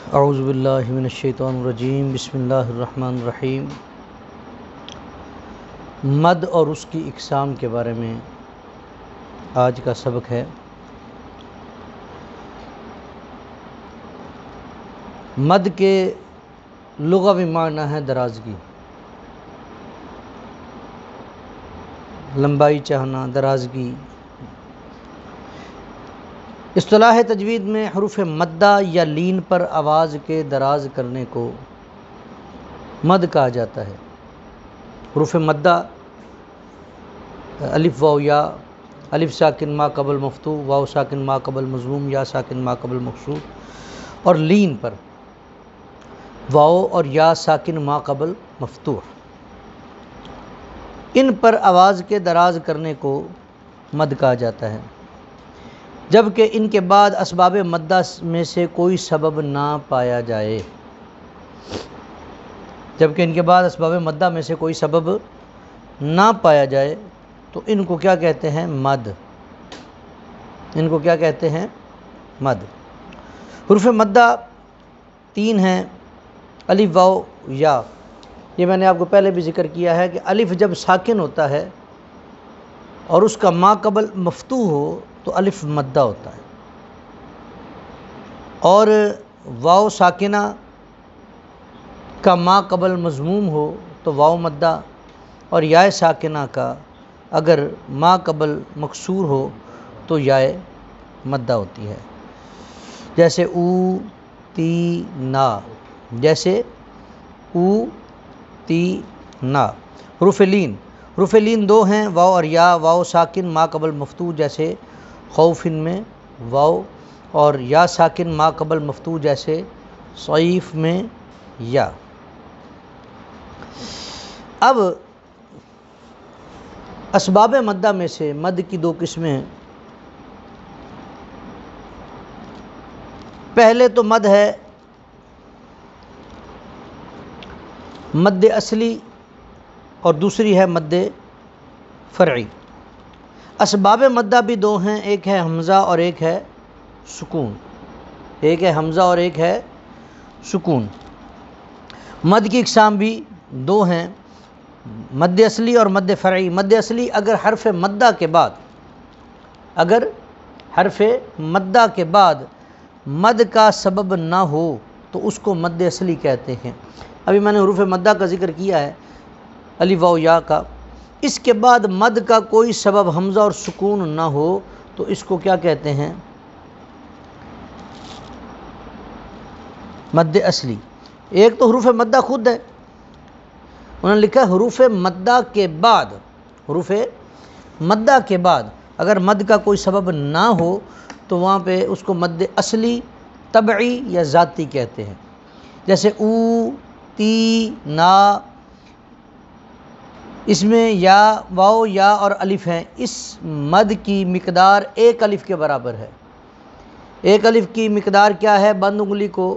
اعوذ باللہ من الشیطان الرجیم، بسم اللہ الرحمن الرحیم۔ مد اور اس کی اقسام کے بارے میں آج کا سبق ہے۔ مد کے لغوی معنی ہے درازگی، لمبائی چاہنا، درازگی۔ اصطلاح تجوید میں حروف مدہ یا لین پر آواز کے دراز کرنے کو مد کہا جاتا ہے۔ حروف مدہ الف واو یا، الف ساکن ما قبل مفتوح، واو ساکن ما قبل مضموم، یا ساکن ما قبل مکسور، اور لین پر واو اور یا ساکن ما قبل مفتوح، ان پر آواز کے دراز کرنے کو مد کہا جاتا ہے، جبکہ ان کے بعد اسباب مدہ میں سے کوئی سبب نہ پایا جائے۔ جبکہ ان کے بعد اسباب مدہ میں سے کوئی سبب نہ پایا جائے تو ان کو کیا کہتے ہیں؟ مد۔ ان کو کیا کہتے ہیں؟ مد۔ حروف مدہ 3 ہیں، الف واو یا۔ یہ میں نے آپ کو پہلے بھی ذکر کیا ہے کہ الف جب ساکن ہوتا ہے اور اس کا ما قبل مفتوح ہو تو الف مدہ ہوتا ہے، اور واو ساکنہ کا ما قبل مضموم ہو تو واو مدہ، اور یا ساکنہ کا اگر ما قبل مکسور ہو تو یا مدہ ہوتی ہے، جیسے او تی نا، جیسے او تی نا۔ حروف لین، حروف لین 2 ہیں، واو اور یا۔ واو ساکن ما قبل مفتوح جیسے خوف میں واو، اور یا ساکن ما قبل مفتوح جیسے صیف میں یا۔ اب اسباب مدہ میں سے مد کی 2 قسمیں ہیں۔ پہلے تو مد ہے مد اصلی، اور دوسری ہے مد فرعی۔ اسباب مدہ بھی 2 ہیں، ایک ہے حمزہ اور ایک ہے سکون۔ ایک ہے حمزہ اور ایک ہے سکون۔ مد کی اقسام بھی 2 ہیں، مد اصلی اور مد فرعی۔ مد اصلی اگر حرف مدہ کے بعد مد کا سبب نہ ہو تو اس کو مد اصلی کہتے ہیں۔ ابھی میں نے حروف مدہ کا ذکر کیا ہے، الف واو یا کا۔ اس کے بعد مد کا کوئی سبب حمزہ اور سکون نہ ہو تو اس کو کیا کہتے ہیں؟ مد اصلی۔ ایک تو حروف مدہ خود ہے، انہوں نے لکھا ہے حروف مدہ کے بعد، حروف مدہ کے بعد اگر مد کا کوئی سبب نہ ہو تو وہاں پہ اس کو مد اصلی، طبعی یا ذاتی کہتے ہیں، جیسے او تی نا۔ اس میں یا، واو یا اور الف ہیں، اس مد کی مقدار 1 الف کے برابر ہے۔ 1 الف کی مقدار کیا ہے؟ بند انگلی کو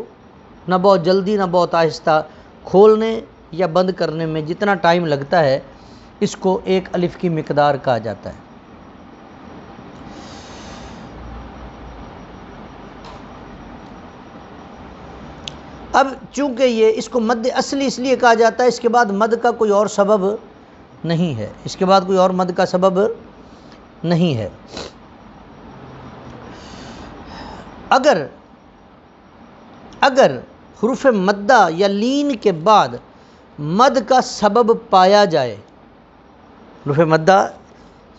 نہ بہت جلدی نہ بہت آہستہ کھولنے یا بند کرنے میں جتنا ٹائم لگتا ہے اس کو 1 الف کی مقدار کہا جاتا ہے۔ اب چونکہ یہ اس کو مد اصلی اس لیے کہا جاتا ہے، اس کے بعد مد کا کوئی اور سبب نہیں ہے، اس کے بعد کوئی اور مد کا سبب نہیں ہے۔ اگر حروف مدہ یا لین کے بعد مد کا سبب پایا جائے، حروف مدہ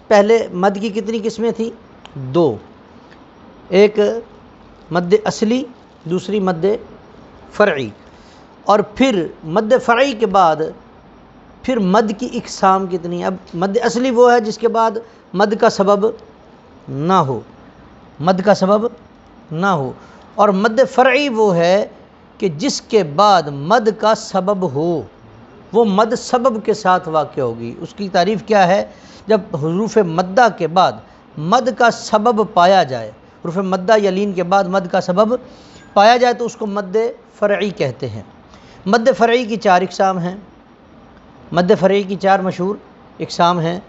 پہلے مد کی کتنی قسمیں تھیں؟ 2، ایک مد اصلی، دوسری مد فرعی، اور پھر مد فرعی کے بعد پھر مد کی اقسام کتنی؟ اب مد اصلی وہ ہے جس کے بعد مد کا سبب نہ ہو، مد کا سبب نہ ہو، اور مد فرعی وہ ہے کہ جس کے بعد مد کا سبب ہو، وہ مد سبب کے ساتھ واقع ہوگی۔ اس کی تعریف کیا ہے؟ جب حروف مدہ کے بعد مد کا سبب پایا جائے، حروف مدہ یا لین کے بعد مد کا سبب پایا جائے تو اس کو مد فرعی کہتے ہیں۔ مد فرعی کی 4 اقسام ہیں، مد فرعی کی 4 مشہور اقسام ہیں۔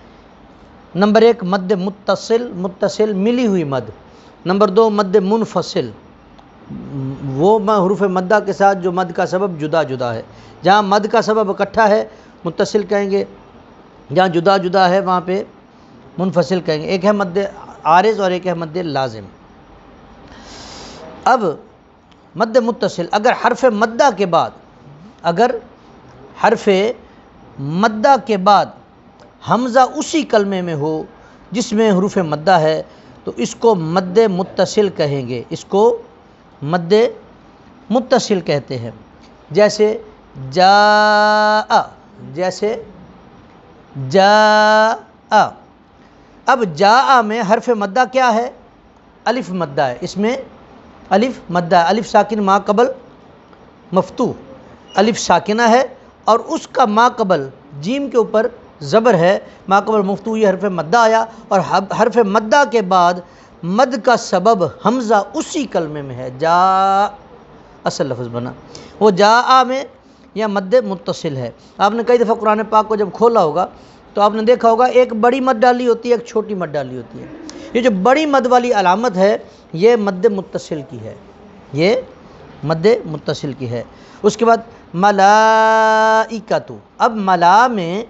نمبر 1 مد متصل، متصل ملی ہوئی مد۔ نمبر 2 مد منفصل، وہ حروف مدہ کے ساتھ جو مد کا سبب جدا جدا ہے. جہاں مد کا سبب اکٹھا ہے متصل کہیں گے، جہاں جدا جدا ہے وہاں پہ منفصل کہیں گے. ایک ہے مد عارض اور ایک ہے مد لازم. اب مد متصل اگر حرف مدہ کے بعد، اگر حرف مدہ کے بعد حمزہ اسی کلمے میں ہو جس میں حروف مدہ ہے تو اس کو مد متصل کہیں گے، اس کو مد متصل کہتے ہیں. جیسے جاء، جیسے جاء. اب جاء میں حرف مدہ کیا ہے؟ الف مدہ ہے. اس میں الف مدہ ہے، الف ساکن ما قبل مفتوح، الف ساکنہ ہے اور اس کا ما قبل جیم کے اوپر زبر ہے، ما قبل مفتوح، یہ حرف مدہ آیا. اور حرف مدہ کے بعد مد کا سبب حمزہ اسی کلمے میں ہے، جا اصل لفظ بنا، وہ جاء میں یا مد متصل ہے. آپ نے کئی دفعہ قرآن پاک کو جب کھولا ہوگا تو آپ نے دیکھا ہوگا ایک بڑی مد ڈالی ہوتی ہے، ایک چھوٹی مد ڈالی ہوتی ہے. یہ جو بڑی مد والی علامت ہے یہ مد متصل کی ہے، یہ مد متصل کی ہے. اس کے بعد ملائکۃ. اب ملا میں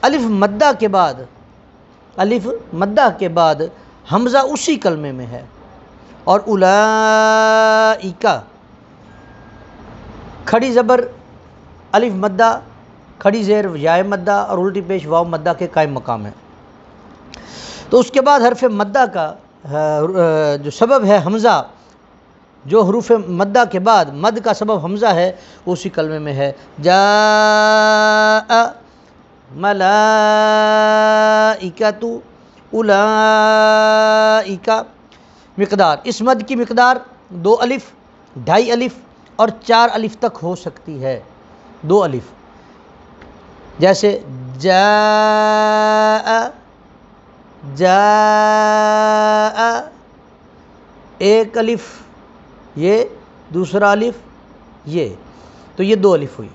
الف مدہ کے بعد، الف مدہ کے بعد حمزہ اسی کلمے میں ہے. اور اولئک، کھڑی زبر الف مدہ، کھڑی زیر یا مدہ اور الٹی پیش واو مدہ کے قائم مقام ہے. تو اس کے بعد حرف مدہ کا جو سبب ہے حمزہ، جو حروف مدہ کے بعد مد کا سبب حمزہ ہے وہ اسی کلمے میں ہے. جاء ملائکۃ اولئک. مقدار، اس مد کی مقدار 2 الف، 2.5 الف اور 4 الف تک ہو سکتی ہے. 2 الف جیسے جاء، جاء، 1 الف یہ، دوسرا الف یہ، تو یہ 2 الف ہوئی.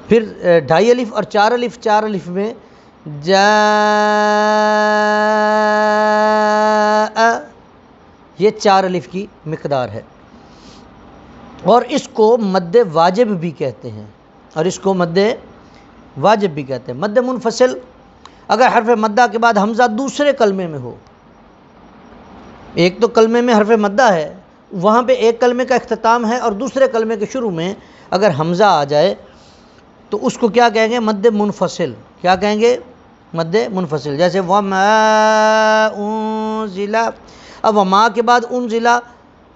پھر 2.5 الف اور 4 الف، 4 الف میں جاء، یہ 4 الف کی مقدار ہے. اور اس کو مد واجب بھی کہتے ہیں، اور اس کو مد واجب بھی کہتے ہیں. مد منفصل اگر حرف مدہ کے بعد حمزہ دوسرے کلمے میں ہو، ایک تو کلمے میں حرف مدہ ہے، وہاں پہ ایک کلمے کا اختتام ہے اور دوسرے کلمے کے شروع میں اگر حمزہ آ جائے تو اس کو کیا کہیں گے؟ مد منفصل. کیا کہیں گے؟ مد منفصل. جیسے وما انزل، اب وما کے بعد انزل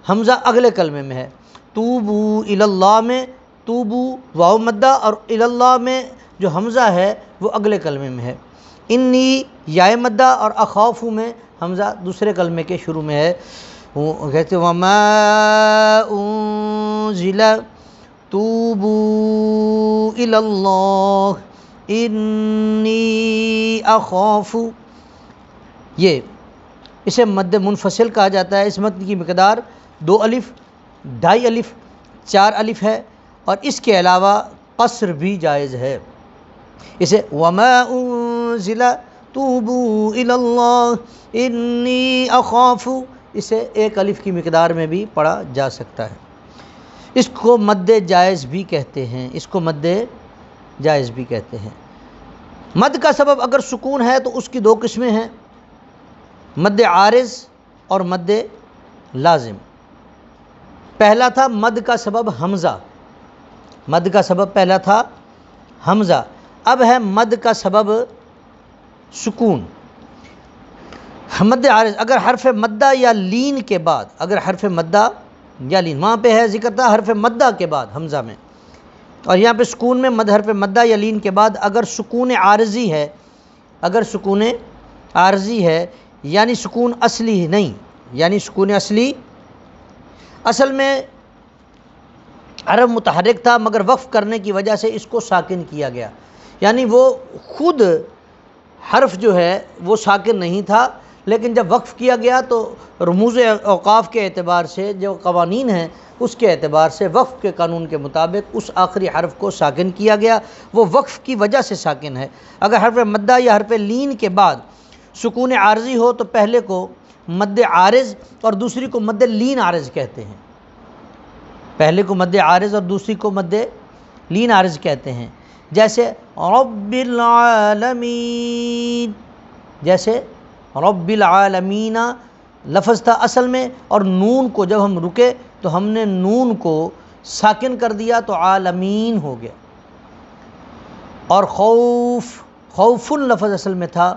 حمزہ اگلے کلمے میں ہے. توبو الی اللہ میں توبو واو مدہ اور الی اللہ میں جو حمزہ ہے وہ اگلے کلمے میں ہے. انی یا مدہ اور اخافو میں حمزہ دوسرے کلمے کے شروع میں ہے. وہ کہتے ہیں وما انزل توبو الی اللہ انی اخافو. یہ اسے مد منفصل کہا جاتا ہے. اس مد کی مقدار 2 الف، 2.5 الف، 4 الف ہے اور اس کے علاوہ قصر بھی جائز ہے. اسے وما انزل توبوا الی اللہ انی اخاف، اسے 1 الف کی مقدار میں بھی پڑھا جا سکتا ہے. اس کو مد جائز بھی کہتے ہیں، اس کو مد جائز بھی کہتے ہیں. مد کا سبب اگر سکون ہے تو اس کی 2 قسمیں ہیں، مد عارض اور مد لازم. پہلا تھا مد کا سبب حمزہ، مد کا سبب پہلا تھا حمزہ. اب ہے مد کا سبب سکون. مد عارض اگر حرف مدہ یا لین کے بعد، اگر حرف مدہ یا لین، وہاں پہ ہے ذکر تھا حرف مدہ کے بعد حمزہ میں، اور یہاں پہ سکون میں حرف مدہ یا لین کے بعد اگر سکون عارضی ہے، اگر سکون عارضی ہے یعنی سکون اصلی نہیں، یعنی سکون اصلی اصل میں حرف متحرک تھا مگر وقف کرنے کی وجہ سے اس کو ساکن کیا گیا، یعنی وہ خود حرف جو ہے وہ ساکن نہیں تھا، لیکن جب وقف کیا گیا تو رموز اوقاف کے اعتبار سے جو قوانین ہیں اس کے اعتبار سے وقف کے قانون کے مطابق اس آخری حرف کو ساکن کیا گیا. وہ وقف کی وجہ سے ساکن ہے. اگر حرف مدہ یا حرف لین کے بعد سکون عارضی ہو تو پہلے کو مد عارض اور دوسری کو مد لین عارض کہتے ہیں. پہلے کو مد عارض اور دوسری کو مد لین عارض کہتے ہیں، جیسے رب العالمین، جیسے رب العالمین لفظ تھا اصل میں، اور نون کو جب ہم رکے تو ہم نے نون کو ساکن کر دیا تو عالمین ہو گیا۔ اور خوفن لفظ اصل میں تھا،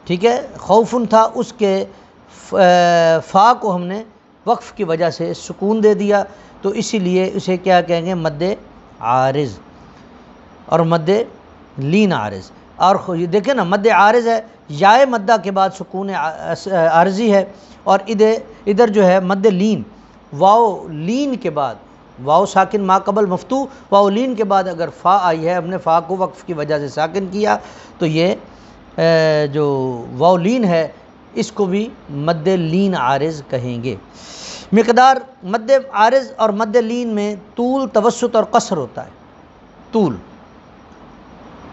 ٹھیک ہے، خوفن تھا، اس کے فا کو ہم نے وقف کی وجہ سے سکون دے دیا، تو اسی لیے اسے کیا کہیں گے؟ مد عارض اور مد لین عارض۔ اور یہ دیکھیں نا، مد عارض ہے، یائے مدہ کے بعد سکون عارضی ہے، اور ادھر جو ہے مد لین، واو لین کے بعد، واو ساکن ما قبل مفتوح، واو لین کے بعد اگر فا آئی ہے، ہم نے فا کو وقف کی وجہ سے ساکن کیا، تو یہ جو واو لین ہے اس کو بھی مد لین عارض کہیں گے۔ مقدار مد عارض اور مد لین میں طول، توسط اور قصر ہوتا ہے۔ طول،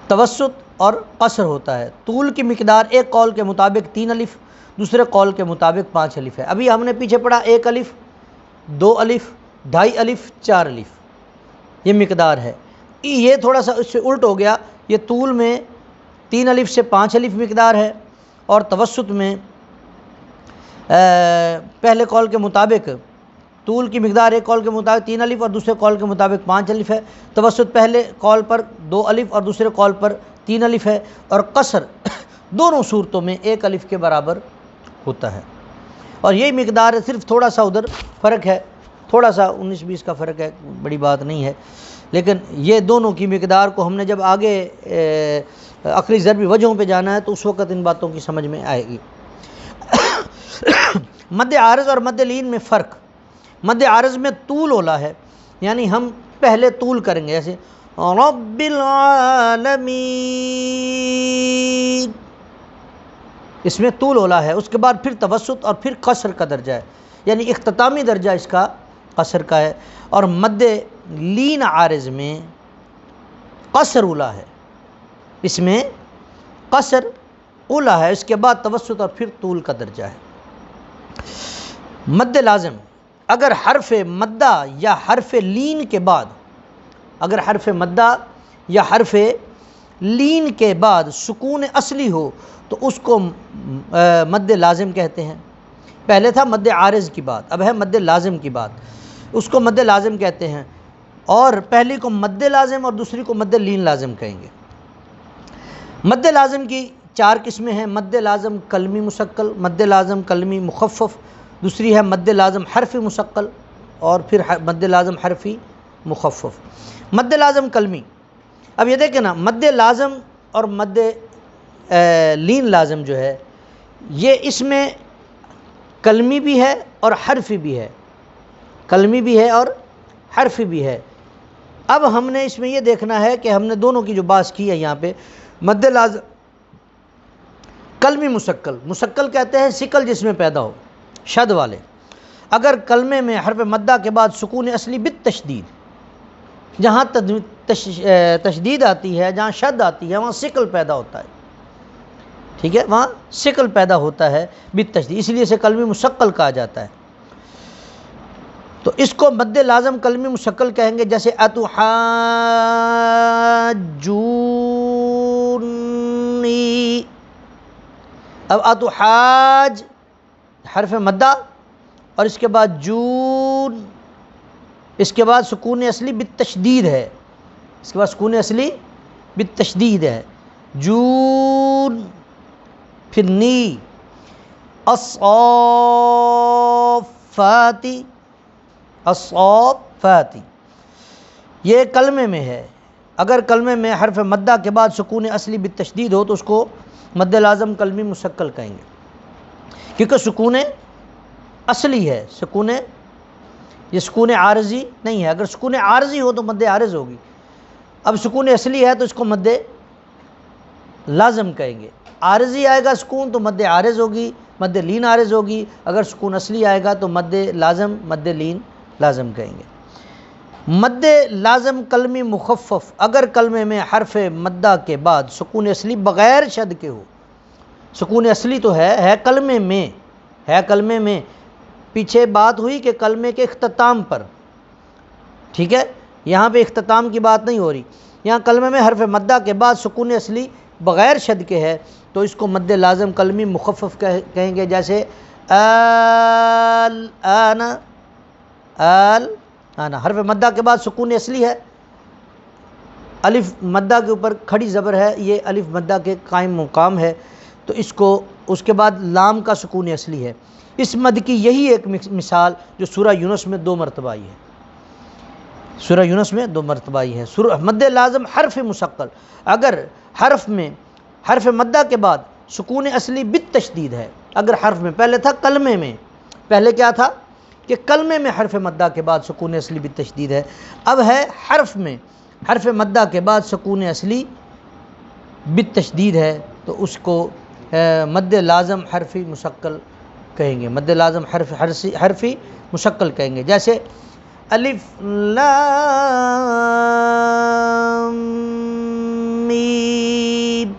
توسط اور قصر ہوتا ہے۔ طول کی مقدار ایک قول کے مطابق 3 الف، دوسرے قول کے مطابق 5 الف ہے۔ ابھی ہم نے پیچھے پڑھا 1 الف، 2 الف، 2.5 الف، 4 الف، یہ مقدار ہے۔ یہ تھوڑا سا اس سے الٹ ہو گیا، یہ طول میں 3 الف سے 5 الف مقدار ہے، اور توسط میں پہلے قول کے مطابق طول کی مقدار ایک قول کے مطابق 3 الف اور دوسرے قول کے مطابق 5 الف ہے۔ توسط پہلے قول پر 2 الف اور دوسرے قول پر 3 الف ہے، اور قصر دونوں صورتوں میں 1 الف کے برابر ہوتا ہے۔ اور یہی مقدار ہے، صرف تھوڑا سا ادھر فرق ہے، تھوڑا سا 19-20 کا فرق ہے، بڑی بات نہیں ہے، لیکن یہ دونوں کی مقدار کو ہم نے جب آگے عقلی ضربی وجہوں پہ جانا ہے تو اس وقت ان باتوں کی سمجھ میں آئے گی۔ مد عارض اور مد لین میں فرق، مد عارض میں طول اولا ہے، یعنی ہم پہلے طول کریں گے، جیسے رب العالمین، اس میں طول اولا ہے، اس کے بعد پھر توسط اور پھر قصر کا درجہ ہے، یعنی اختتامی درجہ اس کا قصر کا ہے۔ اور مد لین عارض میں قصر اولا ہے، اس میں قصر اولا ہے، اس کے بعد توسط اور پھر طول کا درجہ ہے۔ مد لازم، اگر حرف مدہ یا حرف لین کے بعد، اگر حرف مدہ یا حرف لین کے بعد سکون اصلی ہو تو اس کو مد لازم کہتے ہیں۔ پہلے تھا مد عارض کی بات، اب ہے مد لازم کی بات، اس کو مد لازم کہتے ہیں، اور پہلی کو مد لازم اور دوسری کو مد لین لازم کہیں گے۔ مد لازم کی 4 قسمیں ہیں، مد لازم کلمی مثقل، مد لازم کلمی مخفف، دوسری ہے مد لازم حرفی مثقل، اور پھر مد لازم حرفی مخفف۔ مد لازم کلمی، اب یہ دیکھیں نا، مد لازم اور مد لین لازم جو ہے، یہ اس میں کلمی بھی ہے اور حرفی بھی ہے، کلمی بھی ہے اور حرفی بھی ہے۔ اب ہم نے اس میں یہ دیکھنا ہے کہ ہم نے دونوں کی جو بات کی ہے یہاں پہ، مد لازم کلمی مثقل، مثقل کہتے ہیں ثقل جس میں پیدا ہو، شد والے، اگر کلمے میں حرف مدہ کے بعد سکون اصلی بالتشدید، جہاں تشدید آتی ہے، جہاں شد آتی ہے، وہاں ثقل پیدا ہوتا ہے، ٹھیک ہے، وہاں ثقل پیدا ہوتا ہے بالتشدید، اس لیے اسے کلمی مثقل کہا جاتا ہے۔ تو اس کو مد لازم کلمی مثقل کہیں گے، جیسے اتحاجونی، اب اتحاج حرف مدہ اور اس کے بعد جون، اس کے بعد سکون اصلی بالتشدید ہے، اس کے بعد سکون اصلی بالتشدید ہے، جون، پھر نی، الصافاتی، الصافاتی، یہ کلمے میں ہے، اگر کلمے میں حرف مدہ کے بعد سکون اصلی بالتشدید ہو تو اس کو مد لازم کلمی مثقل کہیں گے، کیونکہ سکون اصلی ہے، سکون، یہ سکون عارضی نہیں ہے، اگر سکون عارضی ہو تو مد عارض ہوگی، اب سکون اصلی ہے تو اس کو مد لازم کہیں گے، عارضی آئے گا سکون تو مد عارض ہوگی، مد لین عارض ہوگی، اگر سکون اصلی آئے گا تو مد لازم، مد لین لازم کہیں گے۔ مد لازم کلمی مخفف، اگر کلمے میں حرف مدہ کے بعد سکون اصلی بغیر شد کے ہو، سکون اصلی تو ہے کلمے میں، ہے کلمے میں، پیچھے بات ہوئی کہ کلمے کے اختتام پر ٹھیک ہے، یہاں پہ اختتام کی بات نہیں ہو رہی، یہاں کلمے میں حرف مدہ کے بعد سکون اصلی بغیر شد کے ہے تو اس کو مد لازم کلمی مخفف کہیں گے، جیسے الآن، الآن حرف مدہ کے بعد سکون اصلی ہے، الف مدہ کے اوپر کھڑی زبر ہے، یہ الف مدہ کے قائم مقام ہے، تو اس کو اس کے بعد لام کا سکون اصلی ہے۔ اس مد کی یہی ایک مثال جو سورہ یونس میں 2 مرتبہ آئی ہے، سورہ یونس میں 2 مرتبہ آئی ہے۔ مد لازم حرف مثقل، اگر حرف مدہ کے بعد سکون اصلی بالتشدید ہے، اگر حرف میں پہلے تھا کلمے میں، پہلے کیا تھا کہ کلمے میں حرف مدہ کے بعد سکون اصلی بالتشدید ہے، اب ہے حرف میں حرف مدہ کے بعد سکون اصلی بالتشدید ہے تو اس کو مد لازم حرفی مثقل کہیں گے، مد لازم حرفی مثقل کہیں گے، جیسے الف لام میم،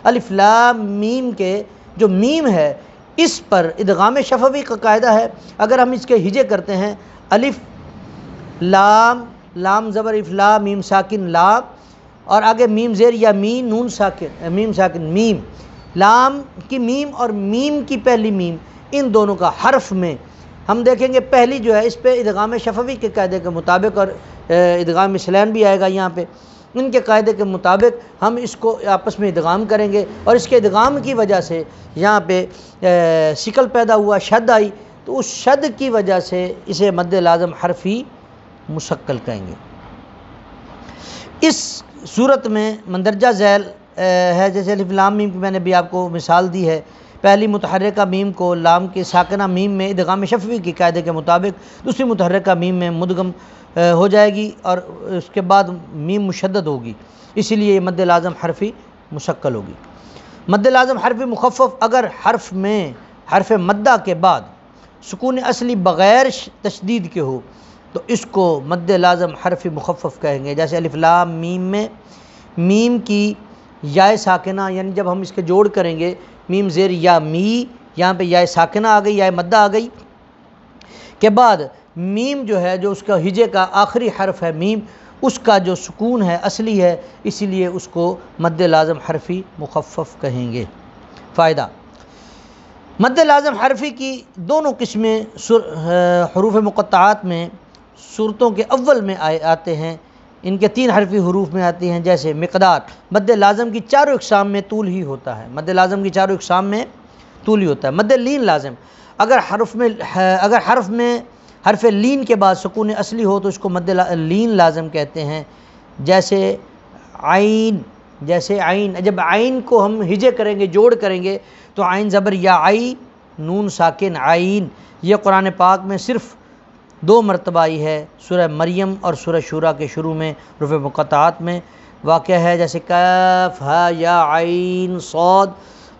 الف لام میم کے جو میم ہے اس پر ادغام شفوی کا قاعدہ ہے، اگر ہم اس کے ہجے کرتے ہیں الف لام، لام زبر الف لام میم ساکن لام، اور آگے میم زیر یا میم نون ساکن میم ساکن میم، لام کی میم اور میم کی پہلی میم، ان دونوں کا حرف میں ہم دیکھیں گے پہلی جو ہے اس پہ ادغام شفوی کے قاعدے کے مطابق، اور ادغام مثلین بھی آئے گا یہاں پہ، ان کے قاعدے کے مطابق ہم اس کو آپس میں ادغام کریں گے، اور اس کے ادغام کی وجہ سے یہاں پہ شکل پیدا ہوا، شد آئی، تو اس شد کی وجہ سے اسے مد لازم حرفی مثقل کہیں گے۔ اس صورت میں مندرجہ ذیل ہے، جیسے الف لام میم کی میں نے بھی آپ کو مثال دی ہے، پہلی متحرکہ میم کو لام کے ساکنہ میم میں ادغام شفوی کے قاعدے کے مطابق دوسری متحرکہ میم میں مدغم ہو جائے گی، اور اس کے بعد میم مشدد ہوگی، اسی لیے یہ مد لازم حرفی مثقل ہوگی۔ مد لازم حرفی مخفف اگر حرف مدہ کے بعد سکون اصلی بغیر تشدید کے ہو تو اس کو مد لازم حرفی مخفف کہیں گے، جیسے الف لام میم میں میم کی یا ساکنہ، یعنی جب ہم اس کے جوڑ کریں گے میم زیر یا می، یہاں پہ یا ساکنہ آ گئی، یا مدہ آ گئی کے بعد میم جو ہے جو اس کا ہجے کا آخری حرف ہے میم، اس کا جو سکون ہے اصلی ہے، اسی لیے اس کو مد لازم حرفی مخفف کہیں گے۔ فائدہ، مد لازم حرفی کی دونوں قسمیں حروف مقطعات میں صورتوں کے اول میں آتے ہیں، ان کے 3 حرفی حروف میں آتی ہیں، جیسے مقدار، مد لازم کی چاروں اقسام میں طول ہی ہوتا ہے، مد لازم کی چاروں اقسام میں طول ہی ہوتا ہے۔ مد لین لازم، اگر حرف میں حرف لین کے بعد سکون اصلی ہو تو اس کو مد لین لازم کہتے ہیں، جیسے عین، جب عین کو ہم ہجے کریں گے، جوڑ کریں گے تو عین زبر یا عی نون ساکن عین، یہ قرآن پاک میں صرف 2 مرتبہ آئی ہے، سورہ مریم اور سورہ شورى کے شروع میں حروف مقطعات میں واقع ہے، جیسے کاف ہا یا عین صاد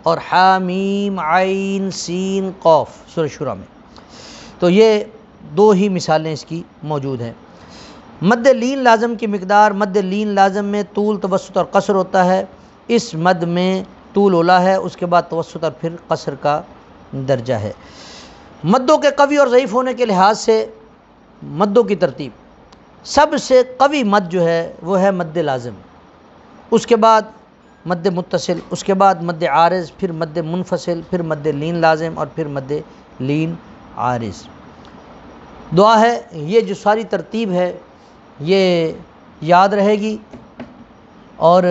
اور حامیم عین سین قاف سورہ شورى میں، تو یہ 2 ہی مثالیں اس کی موجود ہیں۔ مد لین لازم کی مقدار، مد لین لازم میں طول، توسط اور قصر ہوتا ہے، اس مد میں طول اولا ہے، اس کے بعد توسط اور پھر قصر کا درجہ ہے۔ مدوں کے قوی اور ضعیف ہونے کے لحاظ سے مدوں کی ترتیب، سب سے قوی مد جو ہے وہ ہے مد لازم، اس کے بعد مد متصل، اس کے بعد مد عارض، پھر مد منفصل، پھر مد لین لازم اور پھر مد لین عارض۔ دعا ہے یہ جو ساری ترتیب ہے یہ یاد رہے گی، اور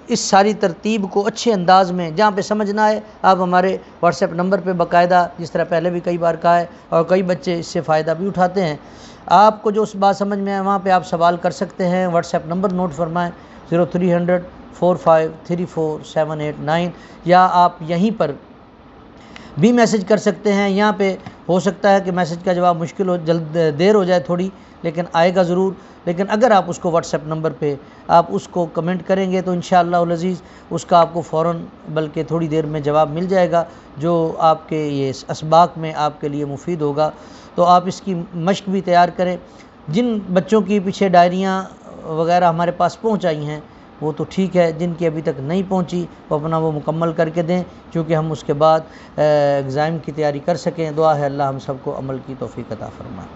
اس ساری ترتیب کو اچھے انداز میں جہاں پہ سمجھ نہ آئے آپ ہمارے واٹس ایپ نمبر پہ باقاعدہ، جس طرح پہلے بھی کئی بار کہا ہے اور کئی بچے اس سے فائدہ بھی اٹھاتے ہیں، آپ کو جو اس بات سمجھ میں آئے وہاں پہ آپ سوال کر سکتے ہیں۔ واٹس ایپ نمبر نوٹ فرمائیں 0300 4534 789، یا آپ یہیں پر بھی میسج کر سکتے ہیں، یہاں پہ ہو سکتا ہے کہ میسج کا جواب مشکل ہو، دیر ہو جائے تھوڑی، لیکن آئے گا ضرور، لیکن اگر آپ اس کو واٹس ایپ نمبر پہ آپ اس کو کمنٹ کریں گے تو انشاءاللہ العزیز اس کا آپ کو فوراً بلکہ تھوڑی دیر میں جواب مل جائے گا، جو آپ کے یہ اسباق میں آپ کے لیے مفید ہوگا، تو آپ اس کی مشق بھی تیار کریں۔ جن بچوں کی پیچھے ڈائریاں وغیرہ ہمارے پاس پہنچ آئی ہیں وہ تو ٹھیک ہے، جن کی ابھی تک نہیں پہنچی وہ اپنا وہ مکمل کر کے دیں، کیونکہ ہم اس کے بعد ایگزام کی تیاری کر سکیں۔ دعا ہے اللہ ہم سب کو عمل کی توفیق عطا فرمائے۔